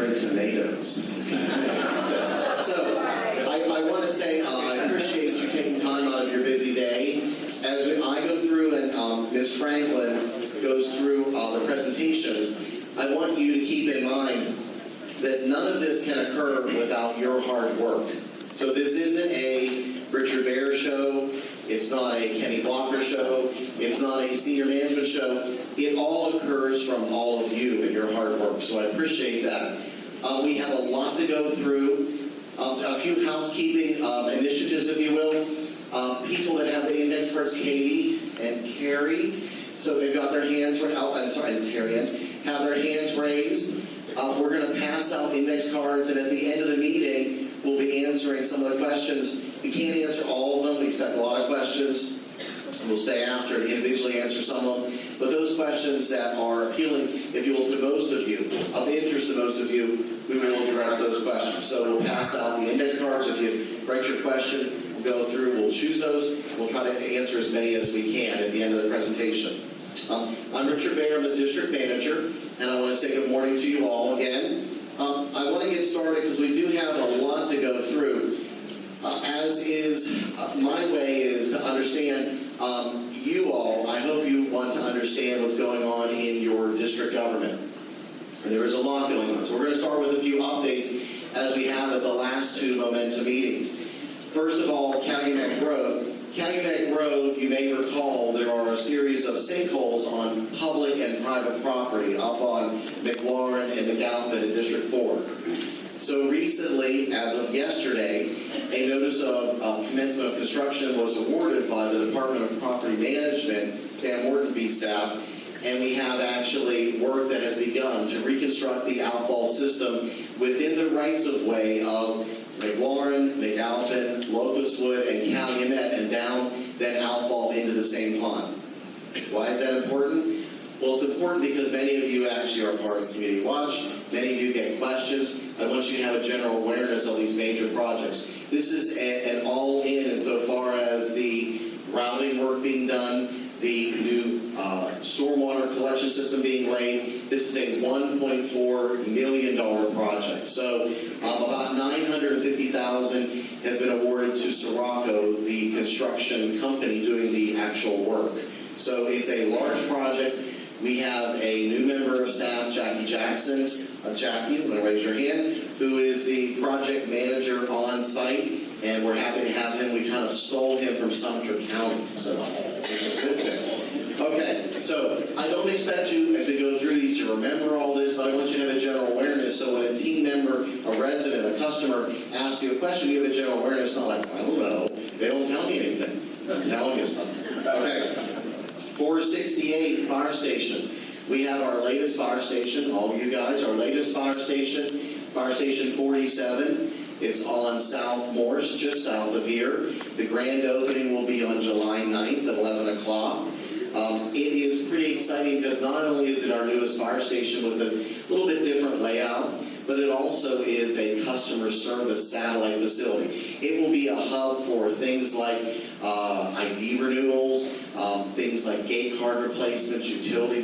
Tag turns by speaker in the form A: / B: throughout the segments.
A: bring tomatoes. So, I want to say I appreciate you taking time out of your busy day. As I go through and Ms. Franklin goes through the presentations, I want you to keep in mind that none of this can occur without your hard work. So this isn't a Richard Bear show. It's not a Kenny Blocker show. It's not a senior management show. It all occurs from all of you and your hard work. So I appreciate that. We have a lot to go through. A few housekeeping initiatives, if you will. People that have the index cards, Katie and Carrie. So they've got their hands raised. Oh, I'm sorry, and Terry have their hands raised. We're going to pass out index cards, and at the end of the meeting, we'll be answering some of the questions. We can't answer all of them. We expect a lot of questions. We'll stay after to individually answer some of them. But those questions that are appealing, if you will, to most of you, of interest to most of you, we will address those questions. So we'll pass out the index cards. If you write your question, we'll go through, we'll choose those. We'll try to answer as many as we can at the end of the presentation. I'm Richard Bear, I'm the district manager, and I want to say good morning to you all again. I want to get started because we do have a lot to go through. As is my way is to understand you all. I hope you want to understand what's going on in your district government. And there is a lot going on. So we're going to start with a few updates as we have at the last two Momentum meetings. First of all, Calumet Grove. Calumet Grove, you may recall, there are a series of sinkholes on public and private property up on McLaurin and McAlpin in District 4. So recently, as of yesterday, a notice of commencement of construction was awarded by the Department of Property Management, Sam Mortonby staff, and we have actually work that has begun to reconstruct the outfall system within the rights-of-way of McLaurin, McAlpin, Locustwood, and Calumet, and down that outfall into the same pond. Why is that important? Well, it's important because many of you actually are part of Community Watch. Many of you get questions. I want you to have a general awareness of these major projects. This is an all-in insofar as the routing work being done, the new stormwater collection system being laid. This is a $1.4 million project. So about $950,000 has been awarded to Sirocco, the construction company doing the actual work. So it's a large project. We have a new member of staff, Jackie Jackson. Jackie, I'm going to raise your hand, who is the project manager on site. And we're happy to have him. We kind of stole him from Sumter County. So it's a good thing. Okay, so I don't expect you as we go through these to remember all this, but I want you to have a general awareness. So when a team member, a resident, a customer asks you a question, you have a general awareness. Not like, I don't know. They don't tell me anything. I'm telling you something. Okay. 468 Fire Station. We have our latest fire station, all of you guys, our latest Fire Station 47. It's on South Morse, just south of here. The grand opening will be on July 9th at 11 o'clock. It is pretty exciting because not only is it our newest fire station with a little bit different layout, but it also is a customer service satellite facility. It will be a hub for things like ID renewals, things like gate card replacements, utility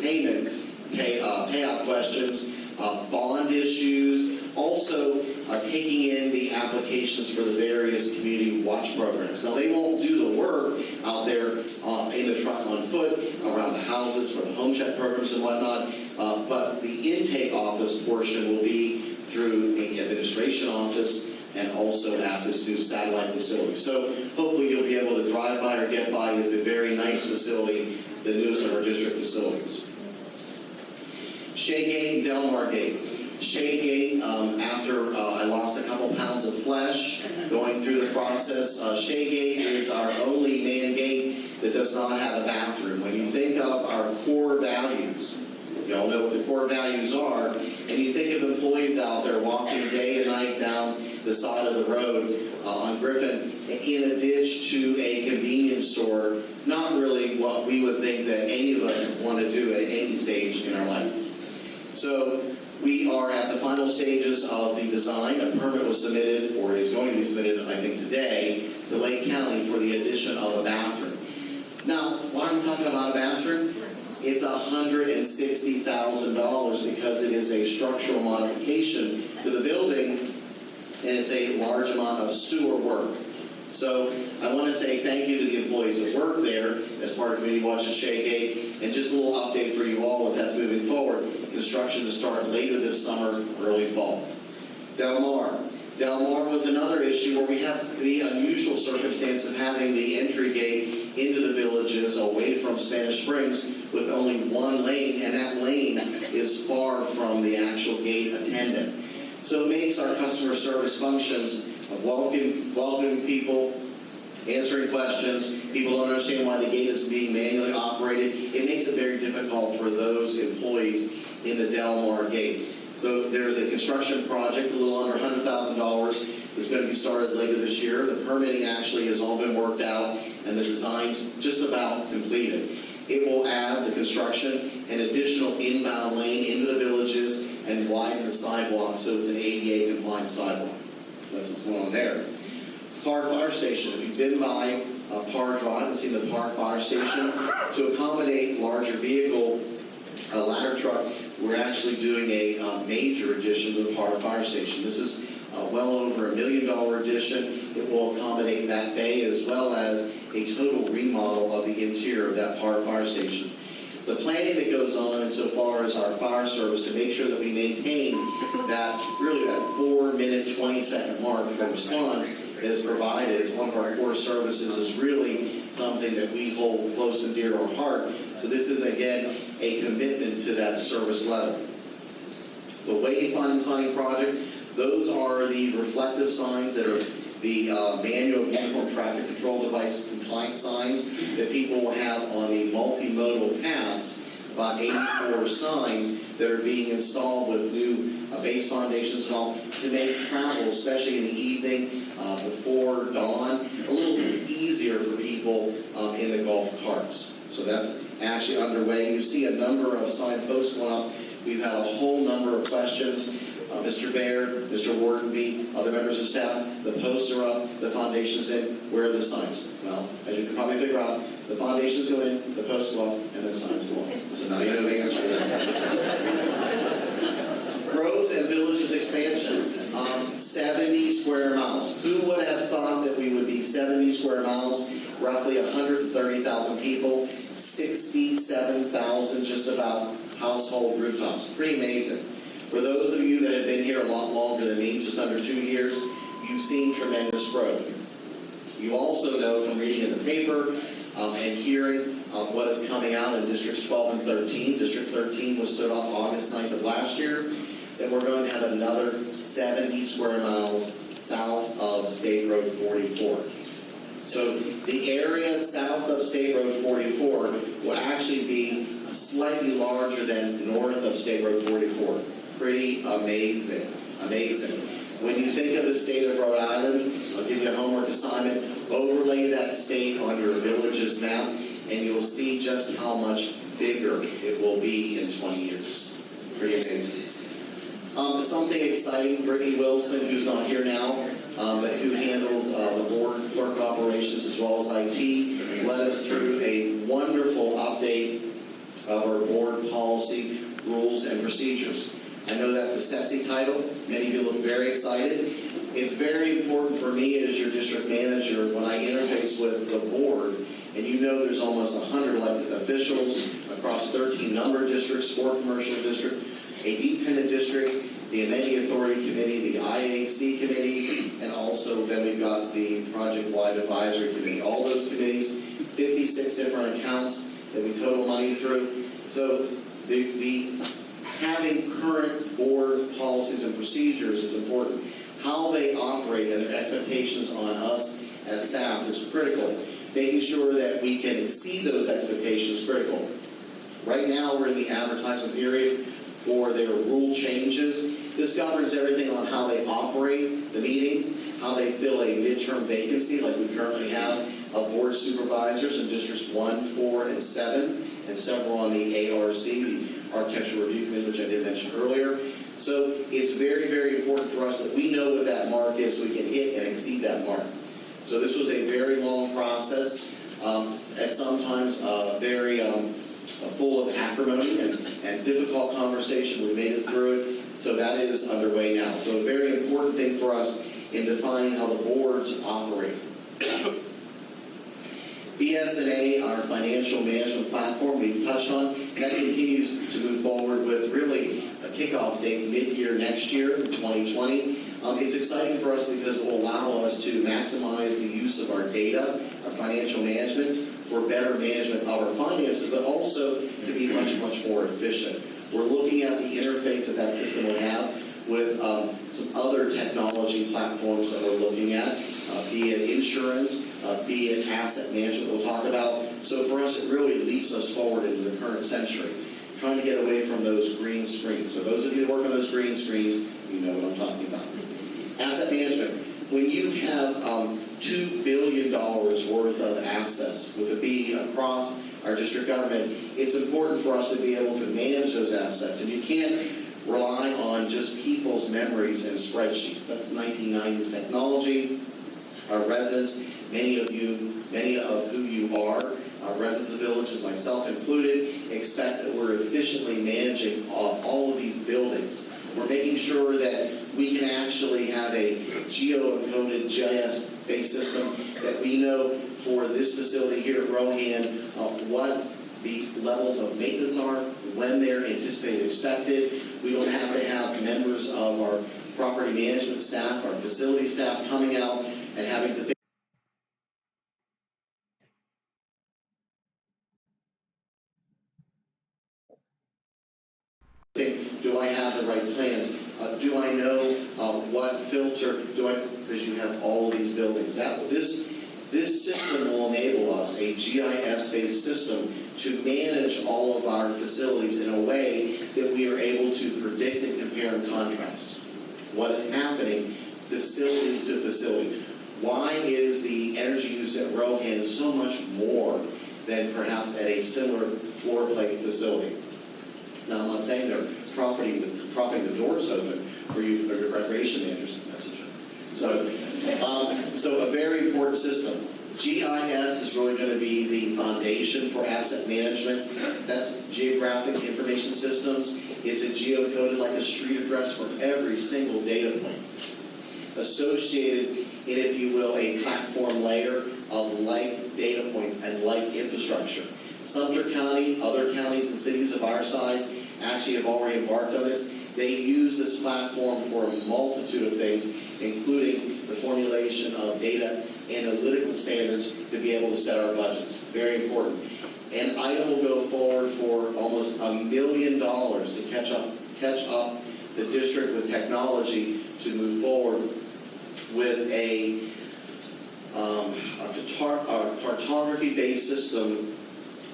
A: payment, payout questions, bond issues, also taking in the applications for the various community watch programs. Now, they won't do the work out there in the truck on foot, around the houses for the home check programs and whatnot, but the intake office portion will be through the administration office and also at this new satellite facility. So hopefully you'll be able to drive by or get by. It's a very nice facility, the newest of our district facilities. Shaygate and Delmar Gate. Shaygate, after I lost a couple pounds of flesh going through the process, Shaygate is our only man gate that does not have a bathroom. When you think of our core values, you all know what the core values are, and you think of employees out there walking day and night down the side of the road on Griffin in a ditch to a convenience store, not really what we would think that any of us want to do at any stage in our life. So we are at the final stages of the design. A permit was submitted, or is going to be submitted, I think today, to Lake County for the addition of a bathroom. Now, why are we talking about a bathroom? It's $160,000 because it is a structural modification to the building, and it's a large amount of sewer work. So I want to say thank you to the employees that work there as part of Community Watch at Shaygate, and just a little update for you all that's moving forward. Construction to start later this summer, early fall. Del Mar. Del Mar was another issue where we have the unusual circumstance of having the entry gate into the villages away from Spanish Springs with only one lane, and that lane is far from the actual gate attendant. So it makes our customer service functions of welcoming people, answering questions. People don't understand why the gate is being manually operated. It makes it very difficult for those employees in the Del Mar gate. So there's a construction project, a little under $100,000, that's going to be started later this year. The permitting actually has all been worked out, and the design's just about completed. It will add the construction an additional inbound lane into the villages and widen the sidewalk so it's an ADA compliant sidewalk. That's what's going on there. Parr Fire Station. If you've been by Parr Drive and seen the Parr Fire Station, to accommodate larger vehicle ladder truck, we're actually doing a major addition to the Parr Fire Station. This is well over $1 million addition. It will accommodate that bay as well as a total remodel of the interior of that Parr Fire Station. The planning that goes on insofar as our fire service to make sure that we maintain that 4-minute, 20-second mark for response is provided as one of our core services is really something that we hold close and dear to our heart. So this is, again, a commitment to that service level. The wayfinding sign project, those are the reflective signs that are the manual uniform traffic control device compliant signs that people will have on the multimodal paths, about 84 signs that are being installed with new base foundations and all to make travel, especially in the evening before dawn, a little easier for people in the golf carts. So that's actually underway. You see a number of signposts going up. We've had a whole number of questions. Mr. Baird, Mr. Wardenby, other members of staff, the posts are up, the foundation's in. Where are the signs? Well, as you can probably figure out, the foundations go in, the posts go up, and the signs go up. So now you know the answer to that. Growth and villages expansion. 70 square miles. Who would have thought that we would be 70 square miles, roughly 130,000 people, 67,000 just about household rooftops? Pretty amazing. For those of you that have been here a lot longer than me, just under 2 years, you've seen tremendous growth. You also know from reading in the paper and hearing what is coming out in Districts 12 and 13. District 13 was stood off August 9th of last year. Then we're going to have another 70 square miles south of State Road 44. So the area south of State Road 44 will actually be slightly larger than north of State Road 44. Pretty amazing, amazing. When you think of the state of Rhode Island, I'll give you a homework assignment, overlay that state on your villages map, and you'll see just how much bigger it will be in 20 years. Pretty amazing. Something exciting, Brittany Wilson, who's not here now, but who handles the board clerk operations as well as IT, led us through a wonderful update of our board policy, rules, and procedures. I know that's a sexy title. Many of you look very excited. It's very important for me as your district manager when I interface with the board, and you know there's almost 100 elected officials across 13 number districts, 4 commercial districts, a dependent district, the Amenity Authority Committee, the IAC Committee, and also then we've got the Project-Wide Advisory Committee. All those committees, 56 different accounts that we total money through. So the having current board policies and procedures is important. How they operate and their expectations on us as staff is critical. Making sure that we can exceed those expectations is critical. Right now, we're in the advertisement period for their rule changes. This governs everything on how they operate the meetings, how they fill a midterm vacancy like we currently have of board supervisors in districts 1, 4, and 7, and several on the ARC, the Architectural Review Committee, which I did mention earlier. So it's very, very important for us that we know what that mark is so we can hit and exceed that mark. So this was a very long process, and sometimes very full of acrimony and difficult conversation. We made it through it, so that is underway now. So a very important thing for us in defining how the boards operate. BS&A, our financial management platform, we've touched on. That continues to move forward with really a kickoff date mid-year next year, 2020. It's exciting for us because it will allow us to maximize the use of our data, our financial management, for better management of our finances, but also to be much, much more efficient. We're looking at the interface that that system will have with some other technology platforms that we're looking at, be it insurance, be it asset management we'll talk about. So for us, it really leaps us forward into the current century, trying to get away from those green screens. So those of you that work on those green screens, you know what I'm talking about. Asset management. When you have $2 billion worth of assets, with a B, across our district government, it's important for us to be able to manage those assets. And you can't rely on just people's memories and spreadsheets. That's 1990s technology. Our residents, many of who you are, residents of the villages, myself included, expect that we're efficiently managing all of these buildings. We're making sure that we can actually have a geo-encoded GIS-based system that we know for this facility here at Rohan what the levels of maintenance are, when they're anticipated expected. We don't have to have members of our property management staff, our facility staff coming out and having to think, do I have the right plans? Do I know what filter do I, because you have all of these buildings. This system will enable us, a GIS-based system, to manage all of our facilities in a way that we are able to predict and compare and contrast what is happening facility to facility. Why is the energy use at Rohan so much more than perhaps at a similar floor plate facility? Now, I'm not saying they're propping the doors open for you for your recreation managers. That's a joke. So a very important system. GIS is really going to be the foundation for asset management. That's geographic information systems. It's a geocoded like a street address for every single data point. Associated in, if you will, a platform layer of like data points and like infrastructure. Sumter County, other counties and cities of our size actually have already embarked on this. They use this platform for a multitude of things, including the formulation of data analytical standards to be able to set our budgets. Very important. And item will go forward for almost $1 million to catch up the district with technology to move forward with a cartography-based system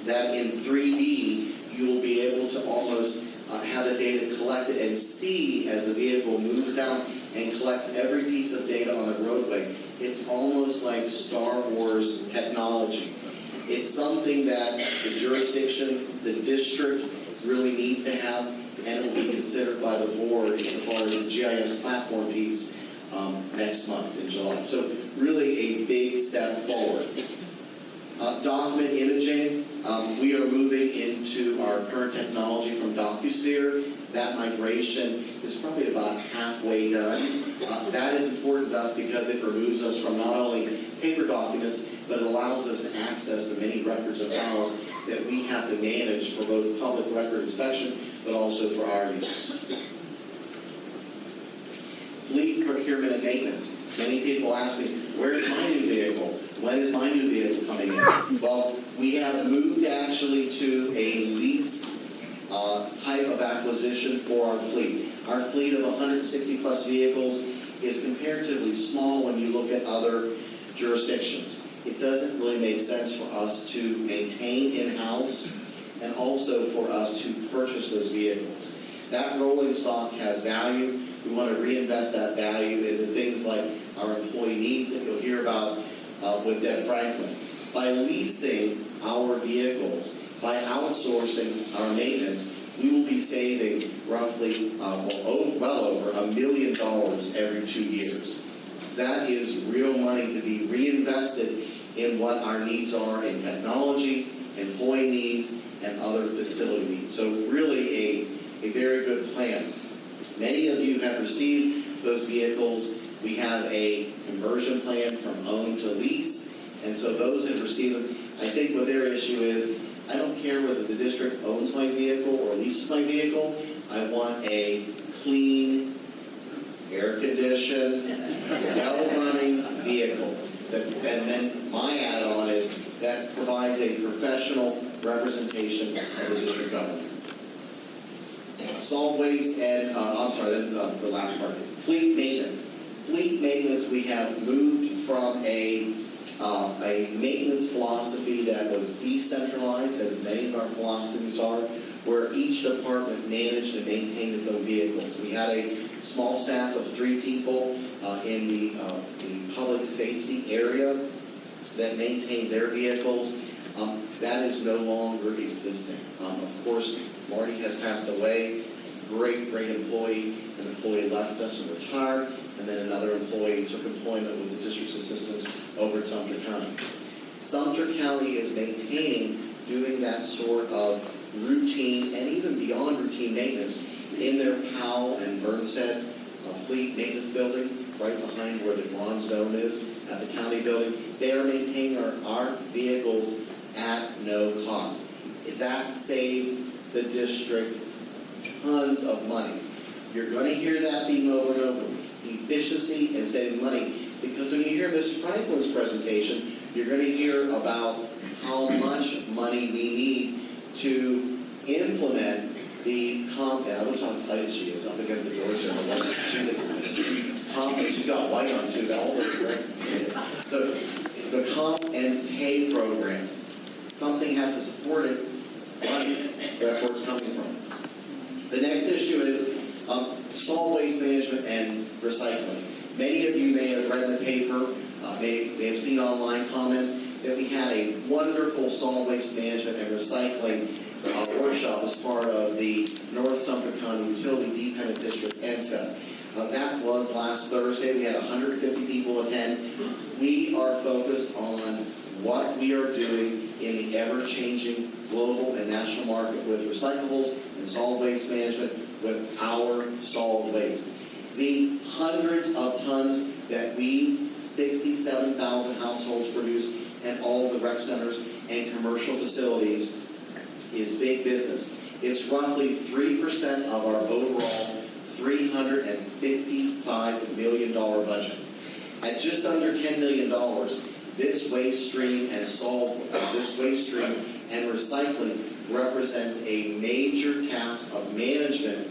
A: that in 3D you will be able to almost have the data collected and see as the vehicle moves down and collects every piece of data on the roadway. It's almost like Star Wars technology. It's something that the jurisdiction, the district, really needs to have, and it will be considered by the board as far as the GIS platform piece next month in July. So really a big step forward. Document imaging, we are moving into our current technology from DocuSphere. That migration is probably about halfway done. That is important to us because it removes us from not only paper documents, but it allows us to access the many records and files that we have to manage for both public record inspection, but also for our use. Fleet procurement and maintenance. Many people ask me, where's my new vehicle? When is my new vehicle coming in? Well, we have moved actually to a lease type of acquisition for our fleet. Our fleet of 160 plus vehicles is comparatively small when you look at other jurisdictions. It doesn't really make sense for us to maintain in-house and also for us to purchase those vehicles. That rolling stock has value. We want to reinvest that value into things like our employee needs that you'll hear about with Deb Franklin. By leasing our vehicles, by outsourcing our maintenance, we will be saving roughly well over $1 million every 2 years. That is real money to be reinvested in what our needs are in technology, employee needs, and other facility needs. So really a very good plan. Many of you have received those vehicles. We have a conversion plan from own to lease, and so those that receive them, I think what their issue is, I don't care whether the district owns my vehicle or leases my vehicle, I want a clean, air-conditioned, well-running vehicle. And then my add-on is that provides a professional representation of the district government. Solid waste and, the last part, fleet maintenance. Fleet maintenance, we have moved from a maintenance philosophy that was decentralized, as many of our philosophies are, where each department managed and maintained its own vehicles. We had a small staff of 3 people in the public safety area that maintained their vehicles. That is no longer existing. Of course, Marty has passed away. Great employee. An employee left us and retired, and then another employee took employment with the district's assistance over at Sumter County. Sumter County is maintaining, doing that sort of routine and even beyond routine maintenance in their Powell and Burnshead fleet maintenance building, right behind where the Bronze Dome is at the county building. They are maintaining our vehicles at no cost. That saves the district tons of money. You're going to hear that being over and over. Efficiency and saving money. Because when you hear Ms. Franklin's presentation, you're going to hear about how much money we need to implement the compound. Look how excited she is up against the doors here. She's excited. She's got white on too. So the comp and pay program. Something has to support it. Money. So that's where it's coming from. The next issue is solid waste management and recycling. Many of you may have read in the paper, may have seen online comments that we had a wonderful solid waste management and recycling workshop as part of the North Sumter County Utility Dependent District, NSCA. That was last Thursday. We had 150 people attend. We are focused on what we are doing in the ever-changing global and national market with recyclables and solid waste management with our solid waste. The hundreds of tons that we, 67,000 households produce, and all the rec centers and commercial facilities is big business. It's roughly 3% of our overall $355 million budget. At just under $10 million, this waste stream and recycling represents a major task of management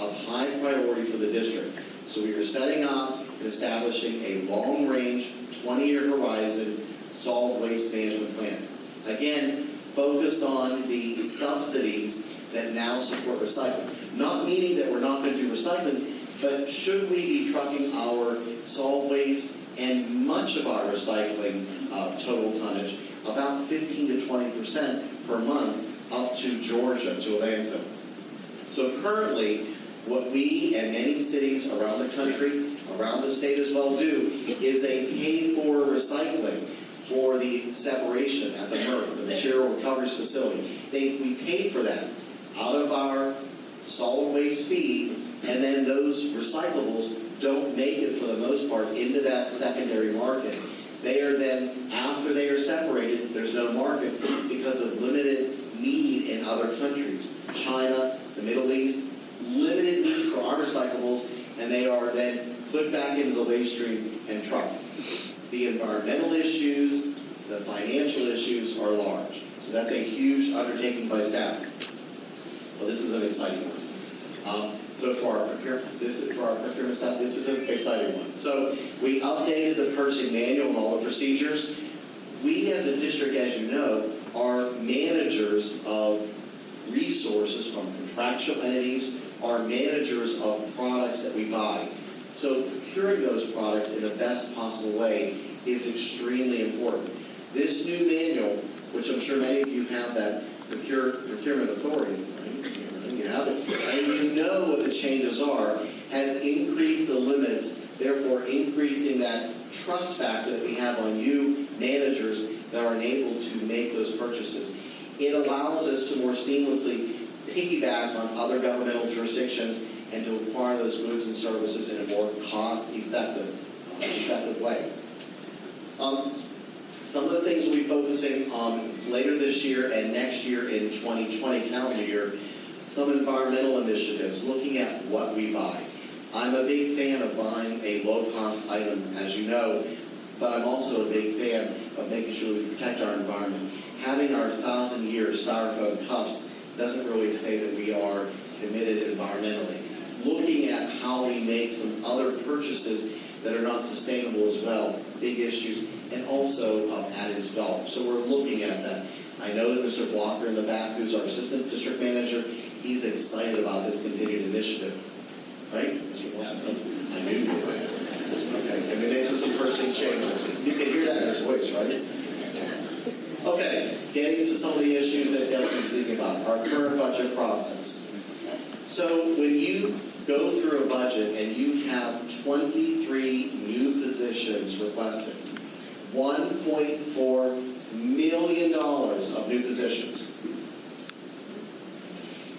A: of high priority for the district. So we are setting up and establishing a long-range, 20-year horizon solid waste management plan. Again, focused on the subsidies that now support recycling. Not meaning that we're not going to do recycling, but should we be trucking our solid waste and much of our recycling total tonnage, about 15 to 20% per month, up to Georgia, to a landfill. So currently, what we and many cities around the country, around the state as well do, is they pay for recycling for the separation at the MRF, the Material Recovery Facility. We pay for that out of our solid waste feed, and then those recyclables don't make it, for the most part, into that secondary market. They are then, after they are separated, there's no market because of limited need in other countries. China, the Middle East, limited need for our recyclables, and they are then put back into the waste stream and trucked. The environmental issues, the financial issues are large. So that's a huge undertaking by staff. Well, this is an exciting one. So for our procurement staff, this is an exciting one. So we updated the purchasing manual and all the procedures. We as a district, as you know, are managers of resources from contractual entities, are managers of products that we buy. So procuring those products in the best possible way is extremely important. This new manual, which I'm sure many of you have that procurement authority, you have it, and you know what the changes are, has increased the limits, therefore increasing that trust factor that we have on you managers that are enabled to make those purchases. It allows us to more seamlessly piggyback on other governmental jurisdictions and to acquire those goods and services in a more cost-effective way. Some of the things we'll be focusing on later this year and next year in 2020 calendar year, some environmental initiatives, looking at what we buy. I'm a big fan of buying a low-cost item, as you know, but I'm also a big fan of making sure we protect our environment. Having our 1,000-year styrofoam cups doesn't really say that we are committed environmentally. Looking at how we make some other purchases that are not sustainable as well, big issues, and also added to dollars. So we're looking at that. I know that Mr. Blocker in the back, who's our assistant district manager, he's excited about this continued initiative. Right? I knew you were. Okay, and we made some first changes. You can hear that in his voice, right? Okay, getting into some of the issues that Deb's been speaking about, our current budget process. So when you go through a budget and you have 23 new positions requested, $1.4 million of new positions,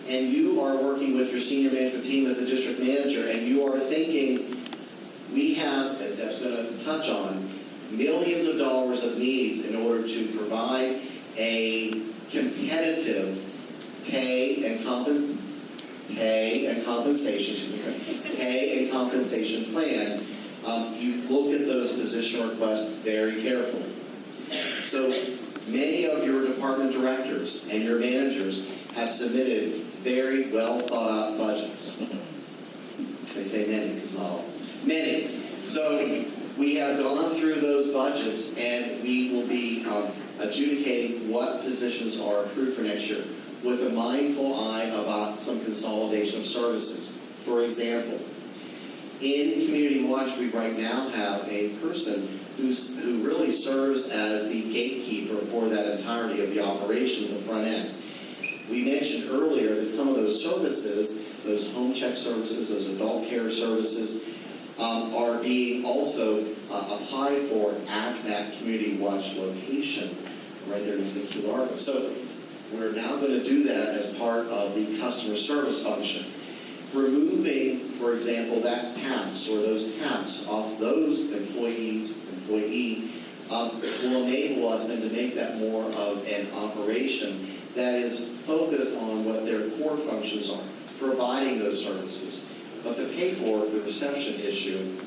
A: and you are working with your senior management team as a district manager, and you are thinking, we have, as Deb's going to touch on, millions of dollars of needs in order to provide a competitive pay and compensation plan. You look at those position requests very carefully. So many of your department directors and your managers have submitted very well thought out budgets. They say many, because not all. Many. So we have gone through those budgets, and we will be adjudicating what positions are approved for next year with a mindful eye about some consolidation of services. For example, in Community Watch, we right now have a person who really serves as the gatekeeper for that entirety of the operation at the front end. We mentioned earlier that some of those services, those home check services, those adult care services, are being also applied for at that Community Watch location, right there next to Key Largo. So we're now going to do that as part of the customer service function. Removing, for example, that tax or those tax off those employee will enable us then to make that more of an operation that is focused on what their core functions are, providing those services. But the paperwork, the reception issue,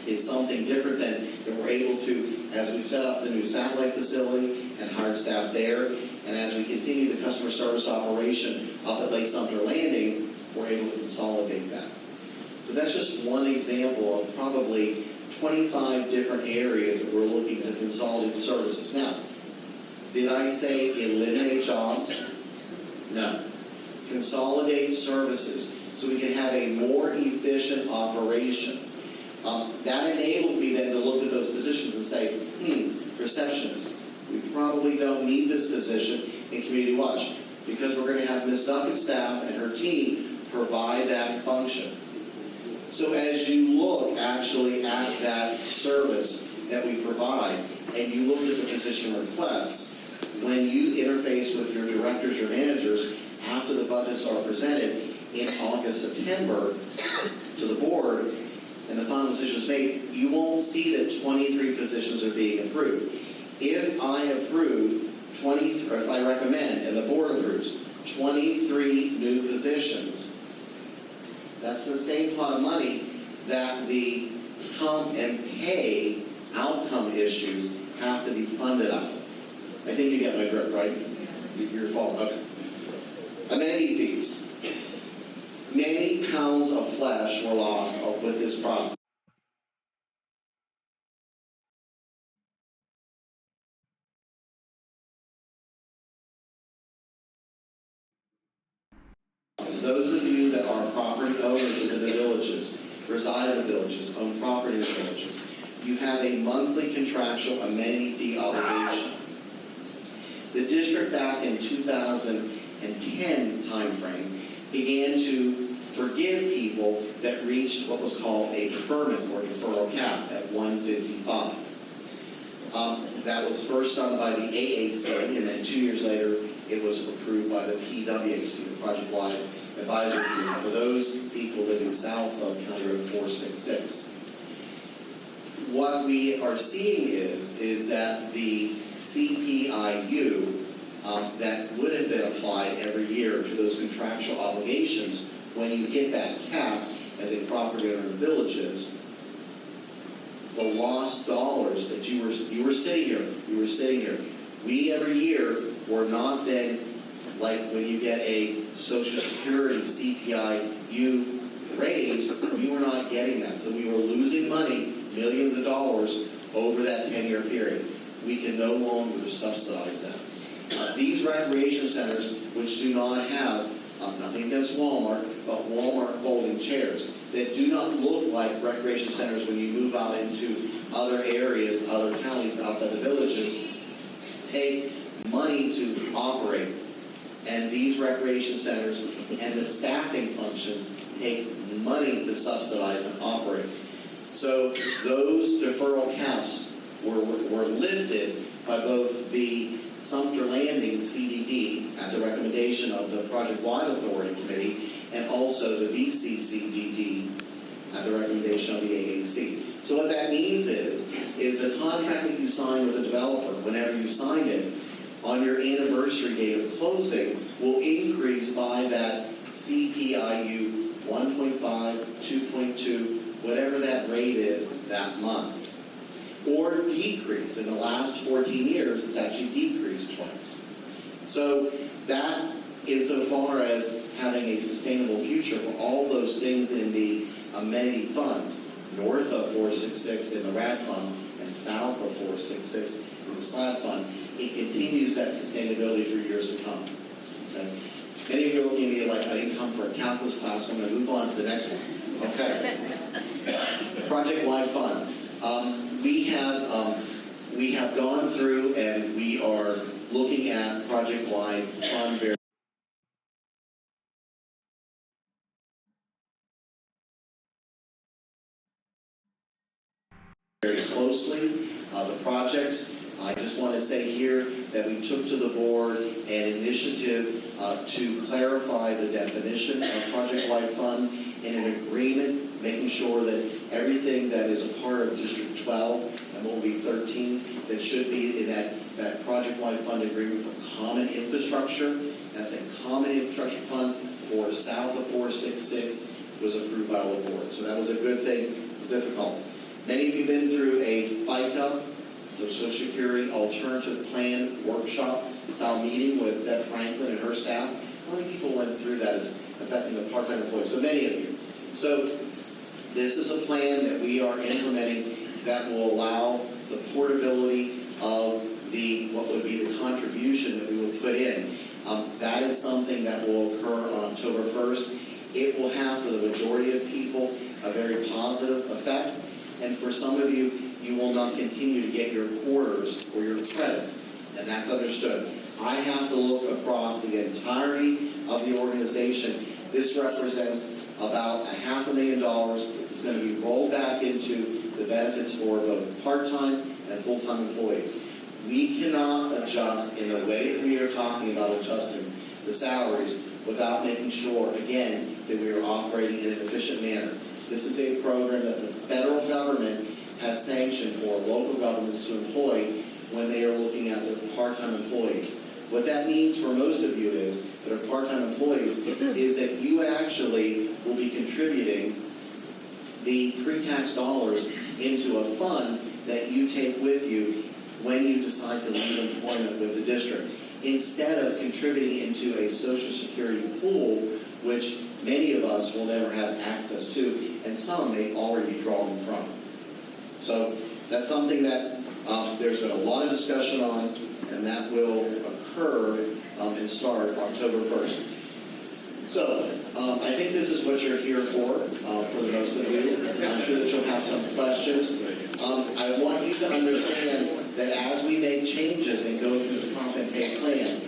A: is something different than we're able to, as we've set up the new satellite facility and hired staff there, and as we continue the customer service operation up at Lake Sumter Landing, we're able to consolidate that. So that's just one example of probably 25 different areas that we're looking to consolidate services. Now, did I say eliminate jobs? No. Consolidate services so we can have a more efficient operation. That enables me then to look at those positions and say, receptionist, we probably don't need this position in Community Watch because we're going to have Ms. Duncan's staff and her team provide that function. So as you look actually at that service that we provide and you look at the position requests, when you interface with your directors, your managers, after the budgets are presented in August, September to the board, and the final decision is made, you won't see that 23 positions are being approved. If I approve 20, or if I recommend and the board approves 23 new positions, that's the same pot of money that the comp and pay outcome issues have to be funded out of. I think you get my drift, right? Your fault. Okay. Amenity fees. Many pounds of flesh were lost with this process. Those of you that are property owners within the villages, reside in the villages, own property in the villages, you have a monthly contractual amenity fee obligation. The district back in 2010 timeframe began to forgive people that reached what was called a deferment or deferral cap at 155. That was first done by the AAC, and then 2 years later, it was approved by the PWAC, the Project Wide Advisory Committee, for those people living south of County Road 466. What we are seeing is that the CPIU that would have been applied every year to those contractual obligations, when you hit that cap as a property owner in the villages, the lost dollars that you were sitting here. We every year were not then, like when you get a Social Security CPIU raise, we were not getting that. So we were losing money, millions of dollars, over that 10-year period. We can no longer subsidize that. These recreation centers, which do not have, nothing against Walmart, but Walmart folding chairs, that do not look like recreation centers when you move out into other areas, other counties outside the villages, take money to operate. And these recreation centers and the staffing functions take money to subsidize and operate. So those deferral caps were lifted by both the Sumter Landing CDD at the recommendation of the Project Wide Authority Committee, and also the VCCDD at the recommendation of the AAC. So what that means is the contract that you sign with a developer, whenever you sign it, on your anniversary date of closing, will increase by that CPIU 1.5, 2.2, whatever that rate is that month. Or decrease. In the last 14 years, it's actually decreased twice. So that, insofar as having a sustainable future for all those things in the amenity funds, north of 466 in the RAD fund and south of 466 in the SLAD fund, it continues that sustainability for years to come. Okay? Many of you are looking at me like I didn't come for a calculus class, so I'm going to move on to the next one. Okay. Project Wide Fund. We have gone through and we are looking at Project Wide Fund very closely. The projects, I just want to say here that we took to the board an initiative to clarify the definition of Project Wide Fund in an agreement, making sure that everything that is a part of District 12 and what will be 13 that should be in that Project Wide Fund agreement for common infrastructure. That's a common infrastructure fund for south of 466 was approved by the board. So that was a good thing. It was difficult. Many of you have been through a FICA, so Social Security Alternative Plan workshop style meeting with Deb Franklin and her staff. How many people went through that as affecting the part-time employees? So many of you. So this is a plan that we are implementing that will allow the portability of what would be the contribution that we will put in. That is something that will occur on October 1st. It will have, for the majority of people, a very positive effect. And for some of you, you will not continue to get your quarters or your credits, and that's understood. I have to look across the entirety of the organization. This represents about $500,000 that's going to be rolled back into the benefits for both part-time and full-time employees. We cannot adjust in the way that we are talking about adjusting the salaries without making sure, again, that we are operating in an efficient manner. This is a program that the federal government has sanctioned for local governments to employ when they are looking at their part-time employees. What that means for most of you is, that are part-time employees, is that you actually will be contributing the pre-tax dollars into a fund that you take with you when you decide to leave employment with the district, instead of contributing into a Social Security pool, which many of us will never have access to, and some may already be drawn from. So that's something that there's been a lot of discussion on, and that will occur and start October 1st. So I think this is what you're here for the most of you. I'm sure that you'll have some questions. I want you to understand that as we make changes and go through this comp and pay plan,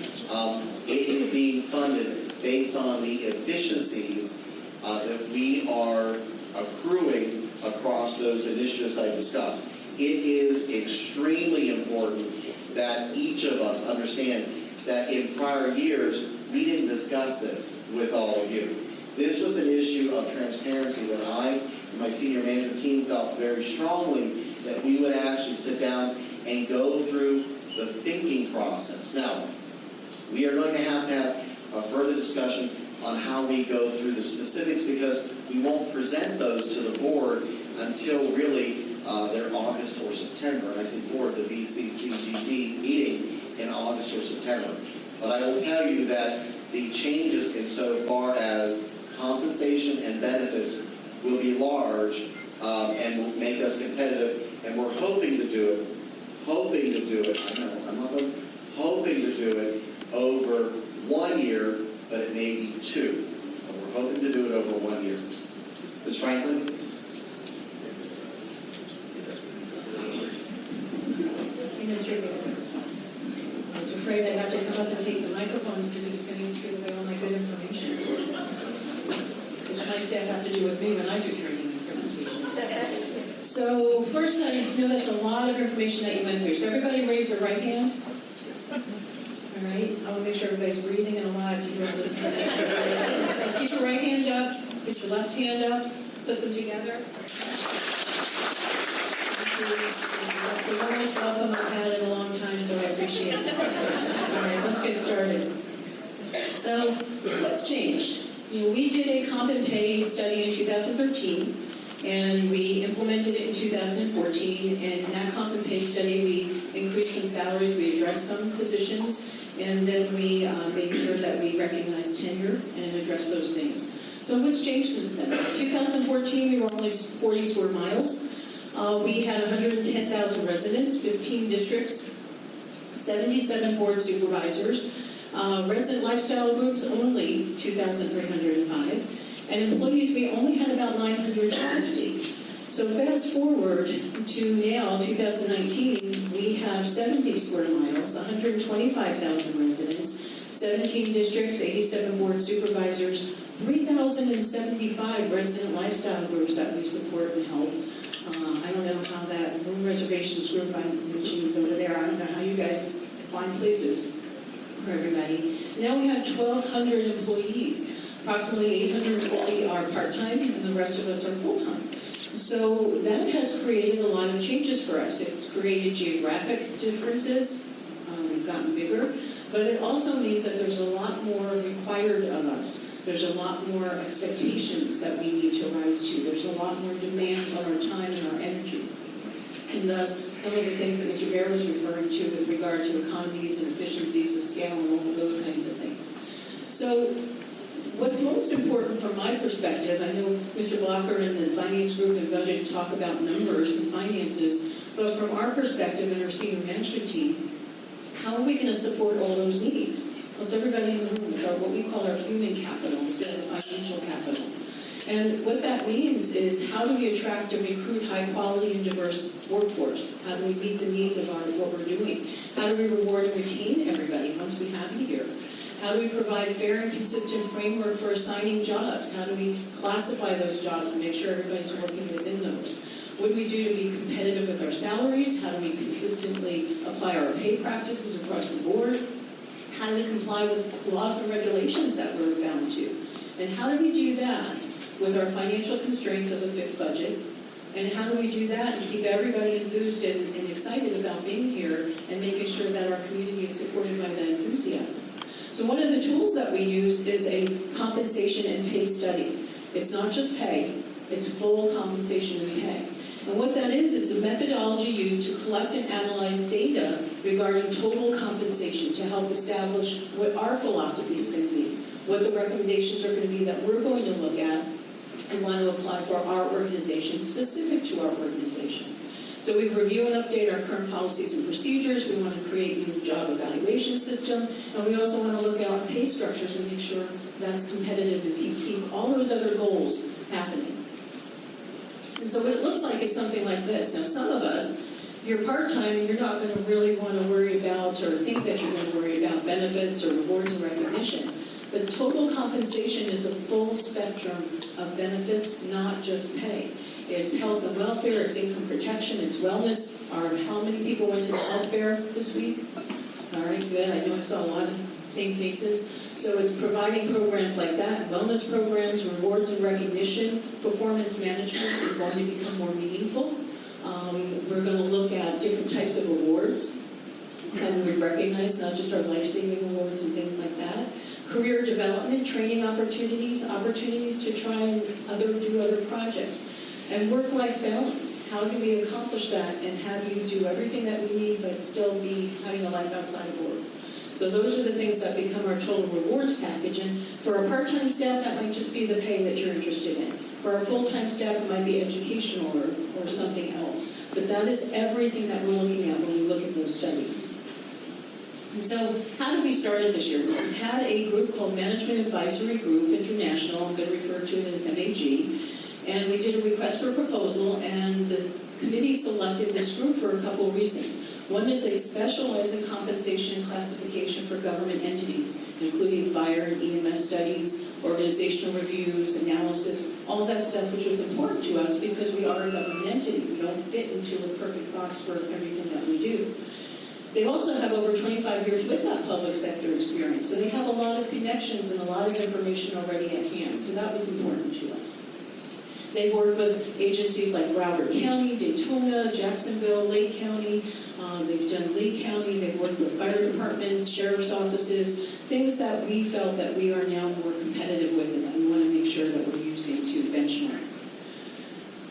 A: it is being funded based on the efficiencies that we are accruing across those initiatives I discussed. it is extremely important that each of us understand that in prior years, we didn't discuss this with all of you. This was an issue of transparency that I and my senior management team felt very strongly that we would actually sit down and go through the thinking process. Now, we are going to have a further discussion on how we go through the specifics, because we won't present those to the board until really their August or September. And I say board, the VCCGD meeting in August or September. But I will tell you that the changes insofar as compensation and benefits will be large and will make us competitive. And we're hoping to do it, I know, I'm not going, hoping to do it over 1 year, but it may be 2. But we're hoping to do it over 1 year. Ms. Franklin?
B: Hey, Mr. Mayor. I was afraid I'd have to come up and take the microphone because he was going to give away all my good information, which my staff has to do with me when I do training and presentations. So first, I know that's a lot of information that you went through. So everybody raise their right hand. All right. I want to make sure everybody's breathing and alive to hear this information. Keep your right hand up. Put your left hand up. Put them together. That's the warmest welcome I've had in a long time, so I appreciate it. All right, let's get started. So, what's changed? We did a comp and pay study in 2013, and we implemented it in 2014. And in that comp and pay study, we increased some salaries, we addressed some positions, and then we made sure that we recognized tenure and addressed those things. So what's changed since then? In 2014, we were only 40 square miles. We had 110,000 residents, 15 districts, 77 board supervisors, resident lifestyle groups only 2,305, and employees we only had about 950. So fast forward to now, 2019, we have 70 square miles, 125,000 residents, 17 districts, 87 board supervisors, 3,075 resident lifestyle groups that we support and help. I don't know how that room reservations group, I'm mentioning is over there. I don't know how you guys find places for everybody. Now we have 1,200 employees. Approximately 840 are part-time, and the rest of us are full-time. So that has created a lot of changes for us. It's created geographic differences. We've gotten bigger. But it also means that there's a lot more required of us. There's a lot more expectations that we need to rise to. There's a lot more demands on our time and our energy. And thus, some of the things that Mr. Bear was referring to with regard to economies and efficiencies of scale and all of those kinds of things. So what's most important from my perspective, I know Mr. Blocker and the finance group and budget talk about numbers and finances, but from our perspective and our senior management team, how are we going to support all those needs? Well, it's everybody in the room. It's what we call our human capital instead of financial capital. And what that means is, how do we attract and recruit high-quality and diverse workforce? How do we meet the needs of what we're doing? How do we reward and retain everybody once we have you here? How do we provide fair and consistent framework for assigning jobs? How do we classify those jobs and make sure everybody's working within those? What do we do to be competitive with our salaries? How do we consistently apply our pay practices across the board? How do we comply with laws and regulations that we're bound to? And how do we do that with our financial constraints of a fixed budget? And how do we do that and keep everybody enthused and excited about being here and making sure that our community is supported by that enthusiasm? So one of the tools that we use is a compensation and pay study. It's not just pay, it's full compensation and pay. And what that is, it's a methodology used to collect and analyze data regarding total compensation to help establish what our philosophy is going to be, what the recommendations are going to be that we're going to look at and want to apply for our organization, specific to our organization. So we review and update our current policies and procedures. We want to create a new job evaluation system. And we also want to look at pay structures and make sure that's competitive and keep all those other goals happening. And so what it looks like is something like this. Now, some of us, if you're part-time, you're not going to really want to worry about or think that you're going to worry about benefits or rewards and recognition. But total compensation is a full spectrum of benefits, not just pay. It's health and welfare, it's income protection, it's wellness. How many people went to the health fair this week? All right, good. I know I saw a lot of same faces. So it's providing programs like that, wellness programs, rewards and recognition. Performance management is going to become more meaningful. We're going to look at different types of awards that we recognize, not just our life-saving awards and things like that. Career development, training opportunities, opportunities to try and do other projects. And work-life balance. How do we accomplish that and have you do everything that we need but still be having a life outside of work? So those are the things that become our total rewards package. And for our part-time staff, that might just be the pay that you're interested in. For our full-time staff, it might be educational or something else. But that is everything that we're looking at when we look at those studies. And so how did we start it this year? We had a group called Management Advisory Group International. I'm going to refer to it as MAG. And we did a request for a proposal, and the committee selected this group for a couple of reasons. One is they specialize in compensation and classification for government entities, including fire and EMS studies, organizational reviews, analysis, all that stuff, which was important to us because we are a government entity. We don't fit into a perfect box for everything that we do. They also have over 25 years with that public sector experience, so they have a lot of connections and a lot of information already at hand, so that was important to us. They've worked with agencies like Broward County, Daytona, Jacksonville, Lake County. They've done Lee County. They've worked with fire departments, sheriff's offices, things that we felt that we are now more competitive with and that we want to make sure that we're using to benchmark.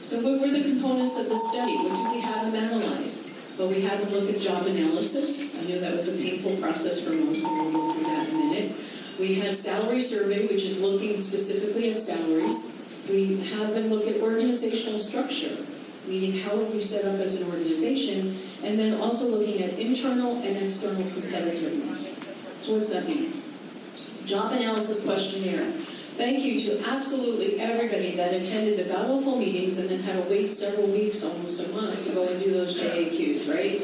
B: So what were the components of the study? What did we have them analyze? Well, we had them look at job analysis. I know that was a painful process for most, and we'll go through that in a minute. We had salary survey, which is looking specifically at salaries. We have them look at organizational structure, meaning how are we set up as an organization, and then also looking at internal and external competitiveness. So what does that mean? Job analysis questionnaire. Thank you to absolutely everybody that attended the god-awful meetings and then had to wait several weeks, almost a month, to go and do those JAQs, right?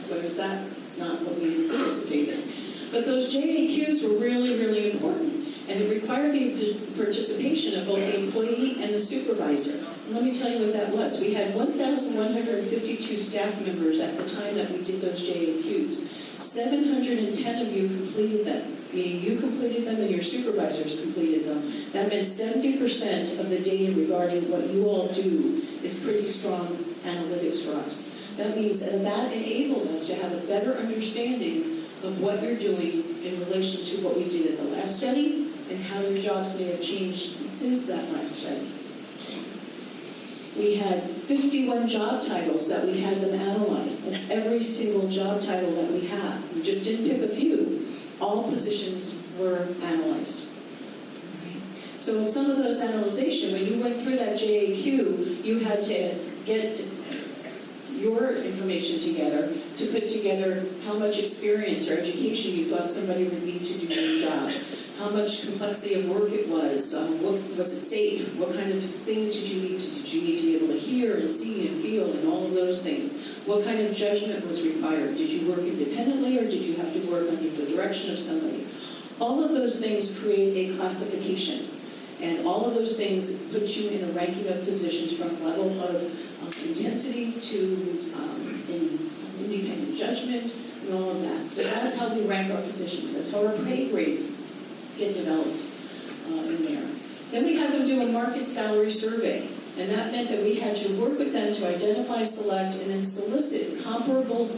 B: But is that not what we anticipated? But those JAQs were really, really important. And it required the participation of both the employee and the supervisor. And let me tell you what that was. We had 1,152 staff members at the time that we did those JAQs. 710 of you completed them, meaning you completed them and your supervisors completed them. That meant 70% of the data regarding what you all do is pretty strong analytics for us. That means that enabled us to have a better understanding of what you're doing in relation to what we did at the last study and how your jobs may have changed since that last study. We had 51 job titles that we had them analyze. That's every single job title that we have. We just didn't pick a few. All positions were analyzed. So in some of those analyzation, when you went through that JAQ, you had to get your information together to put together how much experience or education you thought somebody would need to do their job, how much complexity of work it was, was it safe, what kind of things did you need to be able to hear and see and feel and all of those things, what kind of judgment was required, did you work independently or did you have to work under the direction of somebody? All of those things create a classification. And all of those things put you in a ranking of positions from level of intensity to independent judgment and all of that. So that's how we rank our positions. That's how our pay grades get developed in there. Then we had them do a market salary survey. And that meant that we had to work with them to identify, select, and then solicit comparable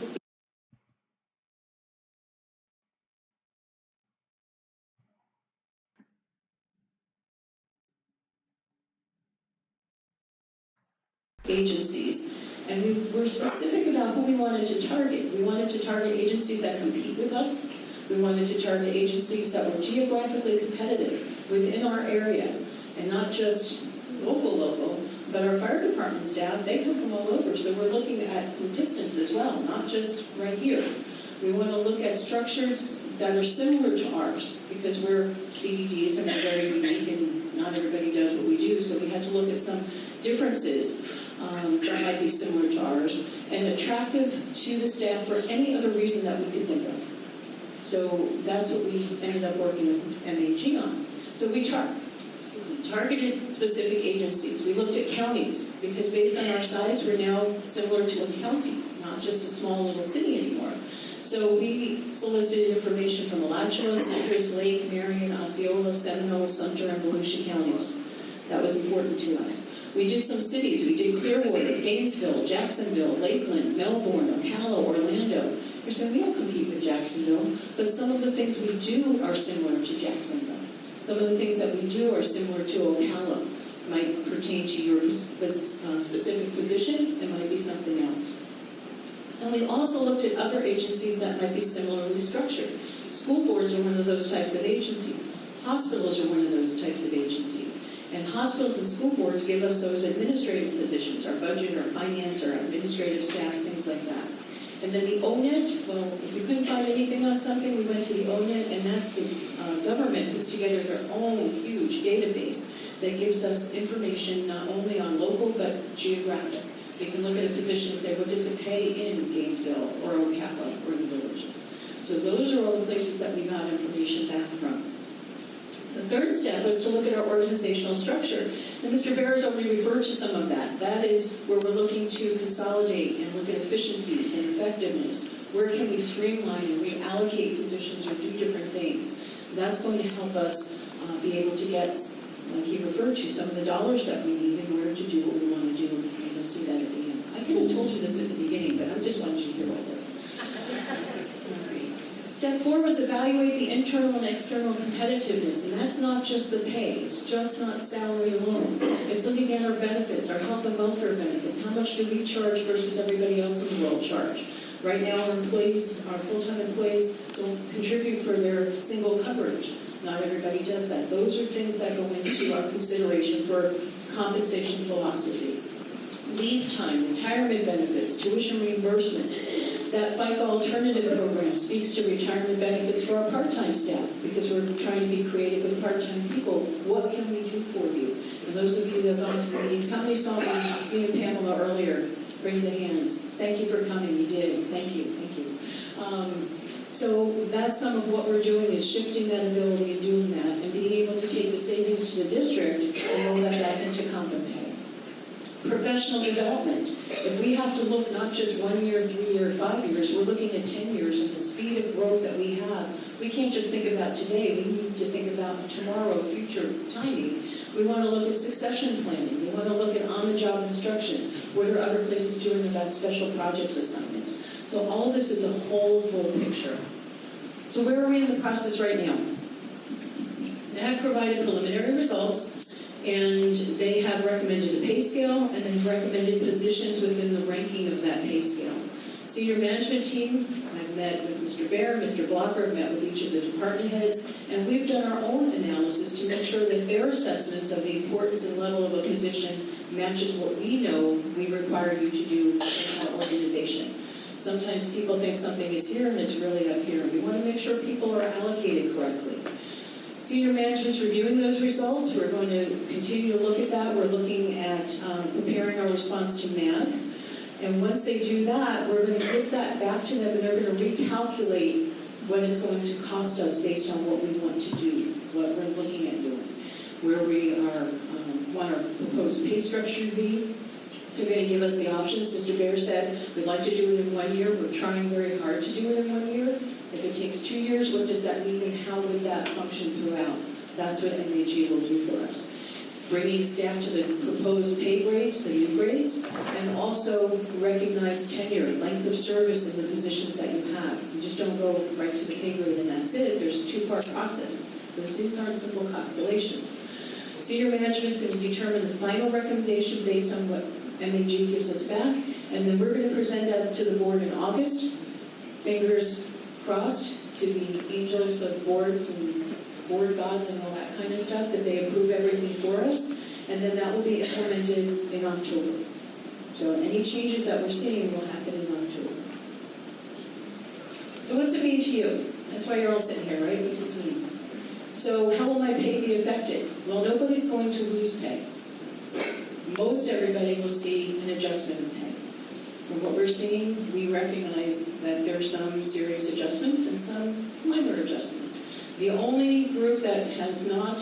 B: agencies. And we were specific about who we wanted to target. We wanted to target agencies that compete with us. We wanted to target agencies that were geographically competitive within our area, and not just local, but our fire department staff, they come from all over, so we're looking at some distance as well, not just right here. We want to look at structures that are similar to ours, because we're CDDs and we're very unique, and not everybody does what we do, so we had to look at some differences that might be similar to ours, and attractive to the staff for any other reason that we could think of. So that's what we ended up working with MAG on. So we tried. Excuse We targeted specific agencies. We looked at counties, because based on our size, we're now similar to a county, not just a small little city anymore. So we solicited information from Alachua, Citrus, Lake, Marion, Osceola, Seminole, Sumter, and Volusia counties. That was important to us. We did some cities. We did Clearwater, Gainesville, Jacksonville, Lakeland, Melbourne, Ocala, Orlando. You're saying we don't compete with Jacksonville, but some of the things we do are similar to Jacksonville. Some of the things that we do are similar to Ocala. Might pertain to your specific position. It might be something else. And we also looked at other agencies that might be similarly structured. School boards are one of those types of agencies. Hospitals are one of those types of agencies. And hospitals and school boards give us those administrative positions, our budget, our finance, our administrative staff, things like that. And then the ONET, well, if we couldn't find anything on something, we went to the ONET, and that's the government puts together their own huge database that gives us information not only on local, but geographic. So you can look at a position and say, what does it pay in Gainesville or Ocala or the villages? So those are all the places that we got information back from. The third step was to look at our organizational structure. And Mr. Bear has already referred to some of that. That is where we're looking to consolidate and look at efficiencies and effectiveness. Where can we streamline and reallocate positions or do different things? That's going to help us be able to get, like he referred to, some of the dollars that we need in order to do what we want to do. And you'll see that at the end. I could have told you this at the beginning, but I just wanted you to hear all this. Step 4 was evaluate the internal and external competitiveness, and that's not just the pay, it's just not salary alone. It's looking at our benefits, our health and welfare benefits. How much do we charge versus everybody else in the world charge? Right now, our employees, our full-time employees, don't contribute for their single coverage. Not everybody does that. Those are things that go into our consideration for compensation philosophy. Leave time, retirement benefits, tuition reimbursement. That FICA alternative program speaks to retirement benefits for our part-time staff, because we're trying to be creative with part-time people. What can we do for you? And those of you that have gone to the meetings, how many saw me and Pamela earlier? Raise the hands. Thank you for coming. You did. Thank you. Thank you. So that's some of what we're doing, is shifting that ability and doing that, and being able to take the savings to the district and roll that back into comp and pay. Professional development. If we have to look not just 1 year, 3 year, 5 years, we're looking at 10 years, and the speed of growth that we have. We can't just think about today. We need to think about tomorrow, future timing. We want to look at succession planning. We want to look at on-the-job instruction. What are other places doing about special projects assignments? So all of this is a whole full picture. So where are we in the process right now? NAG provided preliminary results, and they have recommended a pay scale, and then recommended positions within the ranking of that pay scale. Senior management team, I've met with Mr. Bear, Mr. Blocker, I've met with each of the department heads, and we've done our own analysis to make sure that their assessments of the importance and level of a position matches what we know we require you to do in our organization. Sometimes people think something is here and it's really up here. We want to make sure people are allocated correctly. Senior management's reviewing those results. We're going to continue to look at that. We're looking at preparing our response to MAG. And once they do that, we're going to give that back to them, and they're going to recalculate what it's going to cost us based on what we want to do, what we're looking at doing, where we are want our proposed pay structure to be. They're going to give us the options. Mr. Bear said, we'd like to do it in 1 year. We're trying very hard to do it in 1 year. If it takes 2 years, what does that mean, and how would that function throughout? That's what MAG will do for us. Bringing staff to the proposed pay grades, the new grades, and also recognize tenure, length of service in the positions that you have. You just don't go right to the pay grade and that's it. There's a 2-part process. Those things aren't simple calculations. Senior management is going to determine the final recommendation based on what MAG gives us back, and then we're going to present that to the board in August. Fingers crossed to the angels of boards and board gods and all that kind of stuff, that they approve everything for us, and then that will be implemented in October. So any changes that we're seeing will happen in October. So what's it mean to you? That's why you're all sitting here, right? What's this mean? So how will my pay be affected? Well, nobody's going to lose pay. Most everybody will see an adjustment in pay. From what we're seeing, we recognize that there are some serious adjustments and some minor adjustments. The only group that has not